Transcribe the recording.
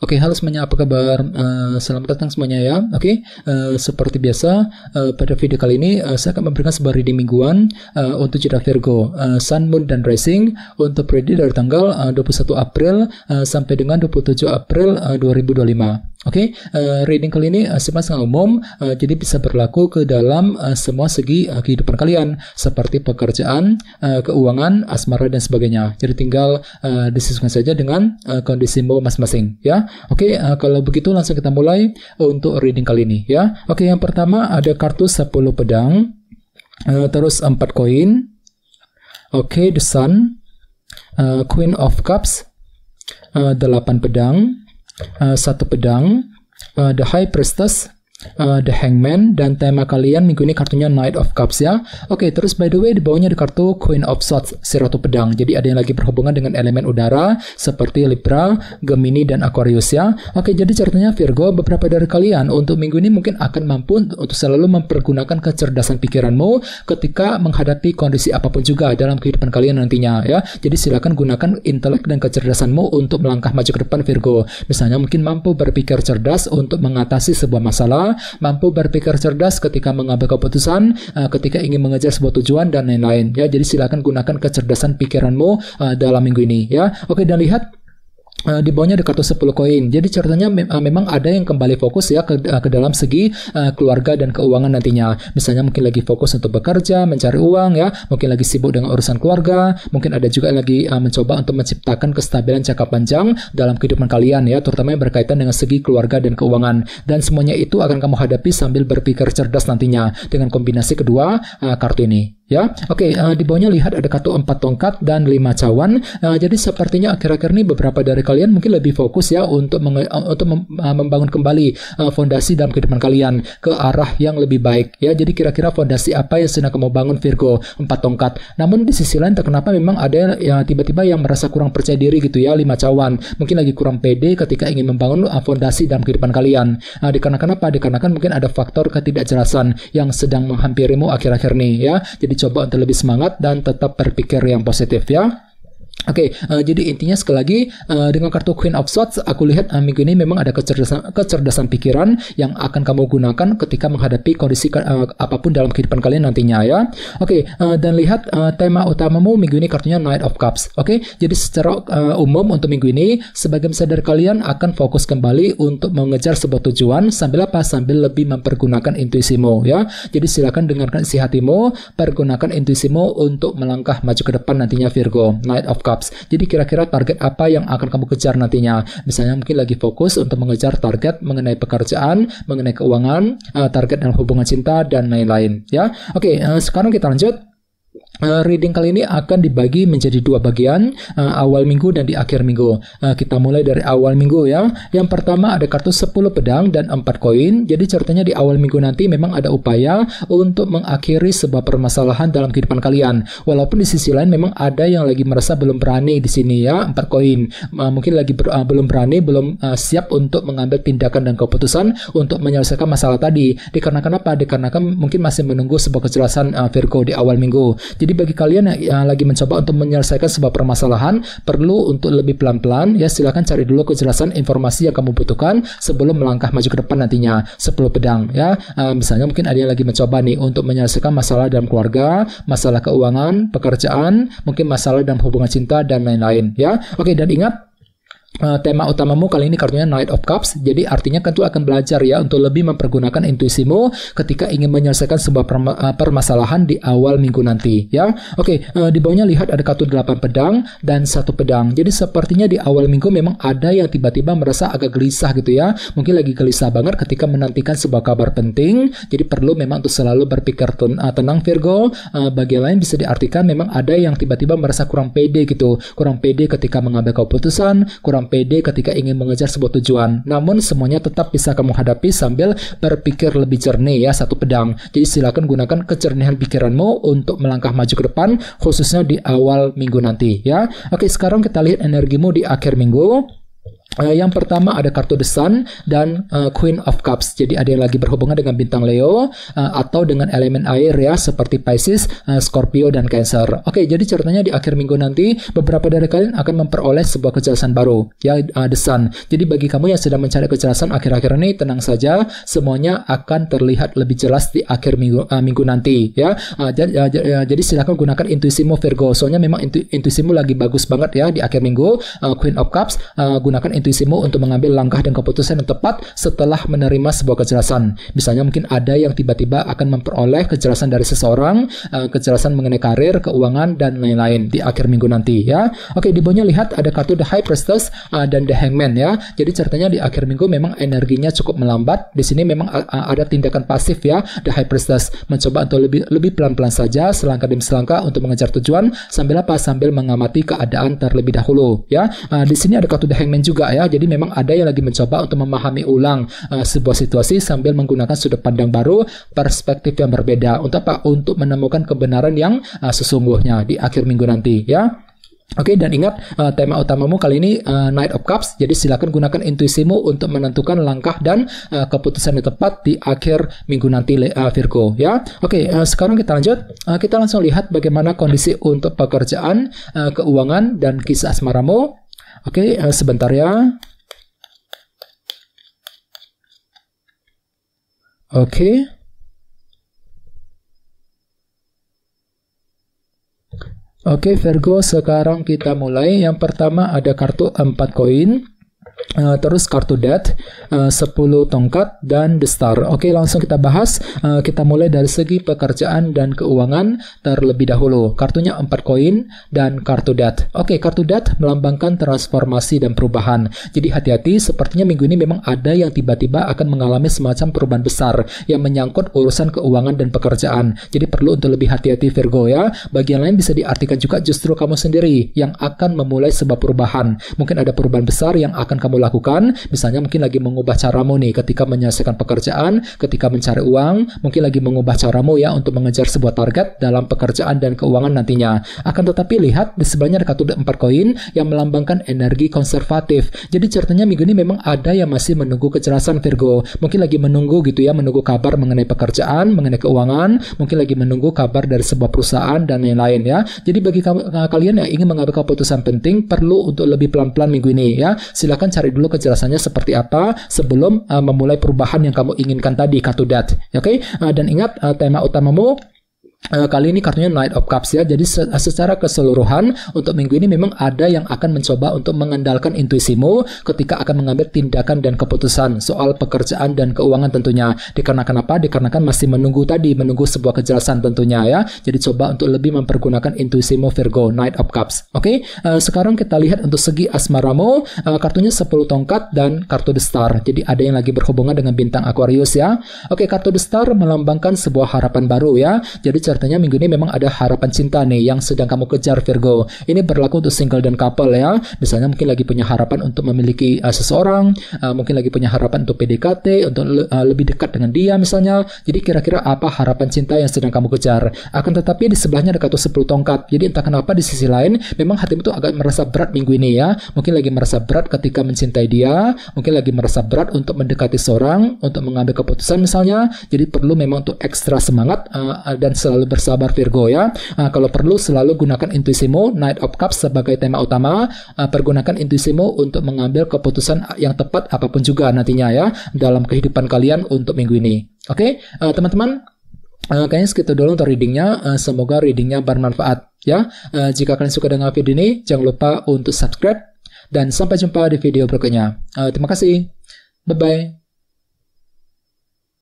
Oke, halo semuanya, apa kabar? Selamat datang semuanya ya. Oke, seperti biasa pada video kali ini saya akan memberikan sebuah reading mingguan untuk zodiak Virgo, Sun, Moon, dan Rising untuk periode dari tanggal 21 April sampai dengan 27 April 2025. Oke, reading kali ini sifatnya sangat umum, jadi bisa berlaku ke dalam semua segi kehidupan kalian, seperti pekerjaan, keuangan, asmara, dan sebagainya. Jadi tinggal disesuaikan saja dengan kondisimu masing-masing ya. Oke, kalau begitu langsung kita mulai untuk reading kali ini ya. Oke, yang pertama ada kartu 10 pedang, terus 4 koin. Oke, The Sun, Queen of Cups, 8 pedang, 1 pedang, The High Priestess, The Hangman, dan tema kalian minggu ini kartunya Knight of Cups ya. Oke, terus by the way di bawahnya ada kartu Queen of Swords, si Ratu Pedang. Jadi ada yang lagi berhubungan dengan elemen udara seperti Libra, Gemini, dan Aquarius ya. Oke, jadi ceritanya Virgo, beberapa dari kalian untuk minggu ini mungkin akan mampu untuk selalu mempergunakan kecerdasan pikiranmu ketika menghadapi kondisi apapun juga dalam kehidupan kalian nantinya ya. Jadi silakan gunakan intelek dan kecerdasanmu untuk melangkah maju ke depan Virgo. Misalnya mungkin mampu berpikir cerdas untuk mengatasi sebuah masalah, mampu berpikir cerdas ketika mengambil keputusan, ketika ingin mengejar sebuah tujuan, dan lain-lain ya. Jadi silakan gunakan kecerdasan pikiranmu dalam minggu ini ya. Oke, dan lihat di bawahnya ada kartu 10 koin. Jadi ceritanya memang ada yang kembali fokus ya ke dalam segi keluarga dan keuangan nantinya. Misalnya mungkin lagi fokus untuk bekerja, mencari uang ya, mungkin lagi sibuk dengan urusan keluarga, mungkin ada juga yang lagi mencoba untuk menciptakan kestabilan jangka panjang dalam kehidupan kalian ya, terutama yang berkaitan dengan segi keluarga dan keuangan. Dan semuanya itu akan kamu hadapi sambil berpikir cerdas nantinya dengan kombinasi kedua kartu ini. Ya, oke, di bawahnya lihat ada kartu 4 tongkat dan 5 cawan. Jadi sepertinya akhir-akhir ini beberapa dari kalian mungkin lebih fokus ya untuk membangun kembali fondasi dalam kehidupan kalian ke arah yang lebih baik ya. Jadi kira-kira fondasi apa yang sedang kamu bangun Virgo, 4 tongkat. Namun di sisi lain kenapa memang ada yang tiba-tiba yang merasa kurang percaya diri gitu ya, 5 cawan. Mungkin lagi kurang pede ketika ingin membangun fondasi dalam kehidupan kalian. Dikarenakan apa? Dikarenakan mungkin ada faktor ketidakjelasan yang sedang menghampirimu akhir-akhir ini ya. Jadi coba untuk lebih semangat dan tetap berpikir yang positif ya. Oke, jadi intinya sekali lagi dengan kartu Queen of Swords aku lihat minggu ini memang ada kecerdasan pikiran yang akan kamu gunakan ketika menghadapi kondisi apapun dalam kehidupan kalian nantinya ya. Oke, dan lihat tema utamamu minggu ini kartunya Knight of Cups. Oke, jadi secara umum untuk minggu ini sebagian besar dari kalian akan fokus kembali untuk mengejar sebuah tujuan sambil apa? Sambil lebih mempergunakan intuisimu ya. Jadi silakan dengarkan isi hatimu, pergunakan intuisimu untuk melangkah maju ke depan nantinya Virgo, Knight of Cups. Jadi kira-kira target apa yang akan kamu kejar nantinya? Misalnya mungkin lagi fokus untuk mengejar target mengenai pekerjaan, mengenai keuangan, target dalam hubungan cinta, dan lain-lain ya. Oke, sekarang kita lanjut. Reading kali ini akan dibagi menjadi 2 bagian, awal minggu dan di akhir minggu. Kita mulai dari awal minggu ya. Yang pertama ada kartu 10 pedang dan 4 koin. Jadi ceritanya di awal minggu nanti memang ada upaya untuk mengakhiri sebuah permasalahan dalam kehidupan kalian. Walaupun di sisi lain memang ada yang lagi merasa belum berani di sini ya, 4 koin. Mungkin lagi belum berani, belum siap untuk mengambil tindakan dan keputusan untuk menyelesaikan masalah tadi. Dikarenakan apa? Dikarenakan mungkin masih menunggu sebuah kejelasan Virgo di awal minggu. Jadi bagi kalian yang lagi mencoba untuk menyelesaikan sebuah permasalahan, perlu untuk lebih pelan-pelan ya, silakan cari dulu kejelasan informasi yang kamu butuhkan sebelum melangkah maju ke depan nantinya. 10 pedang ya. Misalnya mungkin ada yang lagi mencoba nih untuk menyelesaikan masalah dalam keluarga, masalah keuangan, pekerjaan, mungkin masalah dalam hubungan cinta, dan lain-lain ya. Oke, dan ingat tema utamamu kali ini kartunya Knight of Cups. Jadi artinya kan tuh akan belajar ya untuk lebih mempergunakan intuisimu ketika ingin menyelesaikan sebuah permasalahan di awal minggu nanti ya. Oke, di bawahnya lihat ada kartu 8 pedang dan 1 pedang. Jadi sepertinya di awal minggu memang ada yang tiba-tiba merasa agak gelisah gitu ya. Mungkin lagi gelisah banget ketika menantikan sebuah kabar penting. Jadi perlu memang untuk selalu berpikir tenang Virgo. Bagian lain bisa diartikan memang ada yang tiba-tiba merasa kurang pede gitu. Kurang pede ketika mengambil keputusan, kurang pede ketika ingin mengejar sebuah tujuan. Namun semuanya tetap bisa kamu hadapi sambil berpikir lebih jernih ya, 1 pedang. Jadi silakan gunakan kejernihan pikiranmu untuk melangkah maju ke depan, khususnya di awal minggu nanti ya. Oke, sekarang kita lihat energimu di akhir minggu. Yang pertama ada kartu The Sun dan Queen of Cups. Jadi ada yang lagi berhubungan dengan bintang Leo atau dengan elemen air ya, seperti Pisces, Scorpio dan Cancer. Oke, jadi ceritanya di akhir minggu nanti beberapa dari kalian akan memperoleh sebuah kejelasan baru ya, The Sun. Jadi bagi kamu yang sedang mencari kejelasan akhir-akhir ini, tenang saja, semuanya akan terlihat lebih jelas di akhir minggu nanti ya. Jadi silakan gunakan intuisimu Virgo. Soalnya memang intuisimu lagi bagus banget ya di akhir minggu. Queen of Cups, gunakan intuisimu untuk mengambil langkah dan keputusan yang tepat setelah menerima sebuah kejelasan. Misalnya mungkin ada yang tiba-tiba akan memperoleh kejelasan dari seseorang, kejelasan mengenai karir, keuangan, dan lain-lain di akhir minggu nanti ya. Oke, di bawahnya lihat ada kartu The High Priestess dan The Hangman ya. Jadi ceritanya di akhir minggu memang energinya cukup melambat. Di sini memang ada tindakan pasif ya. The High Priestess mencoba untuk lebih pelan-pelan saja, selangkah demi selangkah untuk mengejar tujuan sambil mengamati keadaan terlebih dahulu ya. Di sini ada kartu The Hangman juga ya. Jadi memang ada yang lagi mencoba untuk memahami ulang sebuah situasi sambil menggunakan sudut pandang baru, perspektif yang berbeda. Untuk apa? Untuk menemukan kebenaran yang sesungguhnya di akhir minggu nanti ya. Oke, dan ingat tema utamamu kali ini Knight of Cups. Jadi silakan gunakan intuisimu untuk menentukan langkah dan keputusan yang tepat di akhir minggu nanti Virgo ya. Oke, sekarang kita lanjut. Kita langsung lihat bagaimana kondisi untuk pekerjaan, keuangan, dan kisah asmaramu. Oke, sebentar ya. Oke. Oke, Virgo, sekarang kita mulai. Yang pertama ada kartu 4 koin. Terus kartu Death, 10 tongkat, dan The Star. Oke, langsung kita bahas. Kita mulai dari segi pekerjaan dan keuangan terlebih dahulu. Kartunya 4 koin dan kartu Death. Oke, kartu Death melambangkan transformasi dan perubahan. Jadi hati-hati, sepertinya minggu ini memang ada yang tiba-tiba akan mengalami semacam perubahan besar yang menyangkut urusan keuangan dan pekerjaan. Jadi perlu untuk lebih hati-hati Virgo ya. Bagian lain bisa diartikan juga justru kamu sendiri yang akan memulai sebuah perubahan. Mungkin ada perubahan besar yang akan kamu lakukan, misalnya mungkin lagi mengubah caramu nih ketika menyelesaikan pekerjaan, ketika mencari uang, mungkin lagi mengubah caramu ya untuk mengejar sebuah target dalam pekerjaan dan keuangan nantinya. Akan tetapi lihat di sebelahnya ada kartu 4 koin yang melambangkan energi konservatif. Jadi ceritanya minggu ini memang ada yang masih menunggu kejelasan Virgo. Mungkin lagi menunggu gitu ya, menunggu kabar mengenai pekerjaan, mengenai keuangan, mungkin lagi menunggu kabar dari sebuah perusahaan dan lain-lain ya. Jadi bagi kalian yang ingin mengambil keputusan penting, perlu untuk lebih pelan-pelan minggu ini ya. Silakan cari dulu kejelasannya seperti apa sebelum memulai perubahan yang kamu inginkan tadi, kartu Death. Oke? Dan ingat tema utamamu kali ini kartunya Knight of Cups ya. Jadi secara keseluruhan untuk minggu ini memang ada yang akan mencoba untuk mengandalkan intuisimu ketika akan mengambil tindakan dan keputusan soal pekerjaan dan keuangan tentunya. Dikarenakan apa? Dikarenakan masih menunggu sebuah kejelasan tentunya ya. Jadi coba untuk lebih mempergunakan intuisimu Virgo, Knight of Cups. Oke? Sekarang kita lihat untuk segi asmaramu, kartunya 10 tongkat dan kartu The Star. Jadi ada yang lagi berhubungan dengan bintang Aquarius ya. Oke, kartu The Star melambangkan sebuah harapan baru ya. Jadi artinya minggu ini memang ada harapan cinta nih yang sedang kamu kejar Virgo. Ini berlaku untuk single dan couple ya. Misalnya mungkin lagi punya harapan untuk memiliki seseorang, mungkin lagi punya harapan untuk PDKT, untuk lebih dekat dengan dia misalnya. Jadi kira-kira apa harapan cinta yang sedang kamu kejar? Akan tetapi di sebelahnya ada kartu 10 tongkat. Jadi entah kenapa di sisi lain memang hatimu tuh agak merasa berat minggu ini ya. Mungkin lagi merasa berat ketika mencintai dia, mungkin lagi merasa berat untuk mendekati seorang, untuk mengambil keputusan misalnya. Jadi perlu memang untuk ekstra semangat dan selalu bersabar Virgo ya. Kalau perlu selalu gunakan intuisimu, Knight of Cups sebagai tema utama. Pergunakan intuisimu untuk mengambil keputusan yang tepat apapun juga nantinya ya dalam kehidupan kalian untuk minggu ini. Oke, teman-teman, kayaknya segitu dulu untuk readingnya. Semoga readingnya bermanfaat ya. Jika kalian suka dengan video ini, jangan lupa untuk subscribe dan sampai jumpa di video berikutnya. Terima kasih. Bye-bye.